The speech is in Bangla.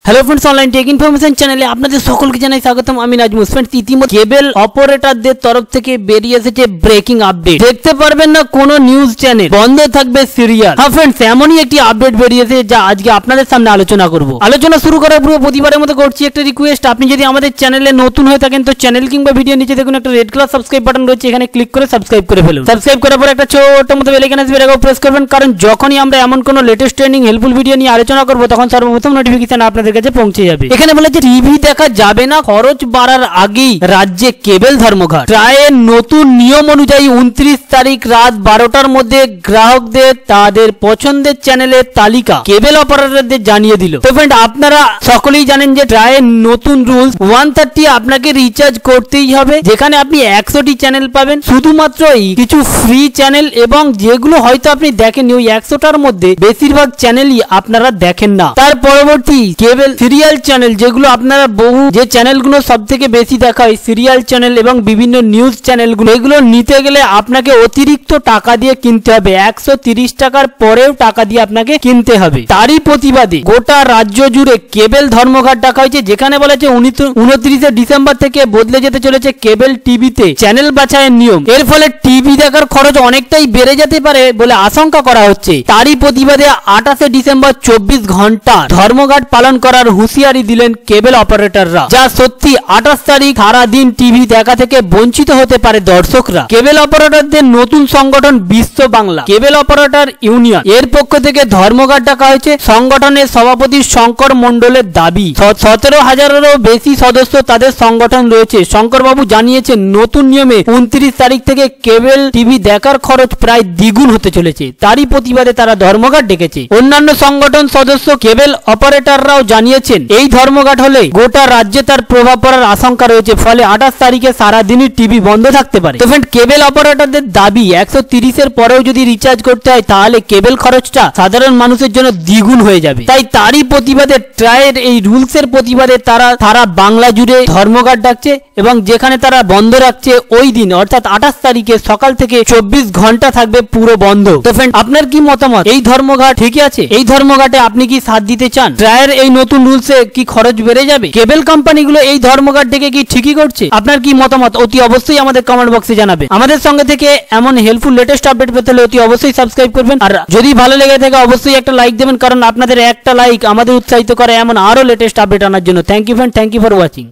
Hello friends online tech information चैनेले আপনাদের সকলকে জানাই স্বাগতম। আমি নাজমুস। फ्रेंड्स ইতিমধ্যে কেবল অপারেটরদের তরফ থেকে বেরিয়ে এসেছে ব্রেকিং আপডেট। দেখতে পারবেন না কোনো নিউজ চ্যানেল, বন্ধ থাকবে সিরিয়াল। হ্যাঁ फ्रेंड्स এমনই একটি আপডেট বেরিয়েছে যা আজকে আপনাদের সামনে আলোচনা করব। আলোচনা শুরু করার পূর্বে প্রতিবারের মতো করছি একটা রিকোয়েস্ট, আপনি যদি আমাদের চ্যানেলে নতুন হয়ে থাকেন তো চ্যানেল কিংবা ভিডিও নিচে দেখুন একটা রেড কালার সাবস্ক্রাইব বাটন রয়েছে, এখানে ক্লিক করে সাবস্ক্রাইব করে ফেলুন। সাবস্ক্রাইব করার পর একটা ছোট মতো বেল আইকন আসবে, এটাও প্রেস করবেন, কারণ যখনই আমরা এমন কোনো লেটেস্ট ট্রেন্ডিং হেল্পফুল ভিডিও নিয়ে আলোচনা করব তখন সর্বপ্রথম নোটিফিকেশন আপনাদের কাছে পৌঁছে যাবে। এখানে বলেছে টিভি দেখা যাবে না, খরচ বাড়ার আগেই রাজ্যে কেবল ধর্মঘট। ট্রায়ের নতুন নিয়ম অনুযায়ী 29 তারিখ রাত 12টার মধ্যে গ্রাহকদের তাদের পছন্দের চ্যানেলের তালিকা কেবল অপারেটরদের জানিয়ে দিল। তো ফ্রেন্ড আপনারা সকলেই জানেন যে ট্রায়ের নতুন রুলস 130 আপনাকে রিচার্জ করতেই হবে, যেখানে আপনি 100টি চ্যানেল পাবেন, শুধুমাত্র কিছু ফ্রি চ্যানেল এবং যেগুলো হয়তো আপনি দেখেননি ওই 100টার মধ্যে বেশিরভাগ চ্যানেলই আপনারা দেখেন না। তার পরবর্তী কেবল সিরিয়াল চ্যানেল, যেগুলো আপনারা বহু যে চ্যানেলগুলো সব থেকে বেশি দেখা হয় সিরিয়াল চ্যানেল এবং বিভিন্ন নিউজ চ্যানেলগুলো, এগুলো নিতে গেলে আপনাকে অতিরিক্ত টাকা দিয়ে কিনতে হবে। 130 টাকার পরেও টাকা দিয়ে আপনাকে কিনতে হবে। তারই প্রতিবাদে গোটা রাজ্য জুড়ে কেবল ধর্মঘট ডাকা হয়েছে, যেখানে বলা হয়েছে 29 ডিসেম্বর থেকে বদলে যেতে চলেছে কেবল টিভিতে চ্যানেল বাছাইয়ের নিয়ম। এর ফলে টিভি দেখার খরচ অনেকটাই বেড়ে যেতে পারে বলে আশঙ্কা করা হচ্ছে। তারই প্রতিবাদে 28 ডিসেম্বর 24 ঘন্টা ধর্মঘট পালন করার হুঁশিয়ারি দিলেন কেবল অপারেটররা, যা সত্যি 28 তারিখ সারা দিন টিভি দেখা থেকে বঞ্চিত হতে পারে দর্শকরা। কেবল অপারেটরদের নতুন সংগঠন বিশ্ব বাংলা কেবল অপারেটর ইউনিয়ন এর পক্ষ থেকে ধর্মঘট ডাকা হয়েছে। সংগঠনের সভাপতি শঙ্কর মণ্ডলের দাবি 17,000-এরও বেশি সদস্য তাদের সংগঠন রয়েছে। শঙ্করবাবু জানিয়েছেন নতুন নিয়মে 29 তারিখ থেকে কেবল টিভি দেখার খরচ প্রায় দ্বিগুণ হতে চলেছে। তারই প্রতিবাদে তারা ধর্মঘট ডেকেছে। অন্যান্য সংগঠন সদস্য কেবল অপারেটররাও জানিয়েছেন এই ধর্মঘট হলে গোটা রাজ্যে তার প্রভাব পড়ার আশঙ্কা রয়েছে, ফলে 28 তারিখে সারাদিনই টিভি বন্ধ থাকতে পারে। তো ফ্রেন্ড কেবল অপারেটরদের দাবি 130-এর পরেও যদি রিচার্জ করতে হয় তাহলে কেবল খরচটা সাধারণ মানুষের জন্য দ্বিগুণ হয়ে যাবে। তাই তারই প্রতিবাদে ট্রায়ের এই রুলসের প্রতিবাদে তারা সারা বাংলা জুড়ে ধর্মঘট ডাকছে এবং যেখানে তারা বন্ধ রাখছে ওই দিন অর্থাৎ 28 তারিখে সকাল থেকে 24 ঘন্টা থাকবে পুরো বন্ধ। তো ফ্রেন্ড আপনার কি মতামত? এই ধর্মঘট ঠিকই আছে? এই ধর্মঘটে আপনি কি সাথ দিতে চান? ট্রায়ের এই নতুন রুলসে কি খরচ বেড়ে যাবে? কেবল কোম্পানিগুলো এই ধর্মঘট ডেকে কি ঠিকই করছে? আপনার কি মতামত অতি অবশ্যই আমাদের কমেন্ট বক্সে জানাবে। আমাদের সঙ্গে থেকে এমন হেল্পফুল লেটেস্ট আপডেট পেতে হলে অতি অবশ্যই সাবস্ক্রাইব করবেন, আর যদি ভালো লেগে থাকে অবশ্যই একটা লাইক দেবেন, কারণ আপনাদের একটা লাইক আমাদের উৎসাহিত করে এমন আরো লেটেস্ট আপডেট আনার জন্য। Thank you friend, thank you for watching.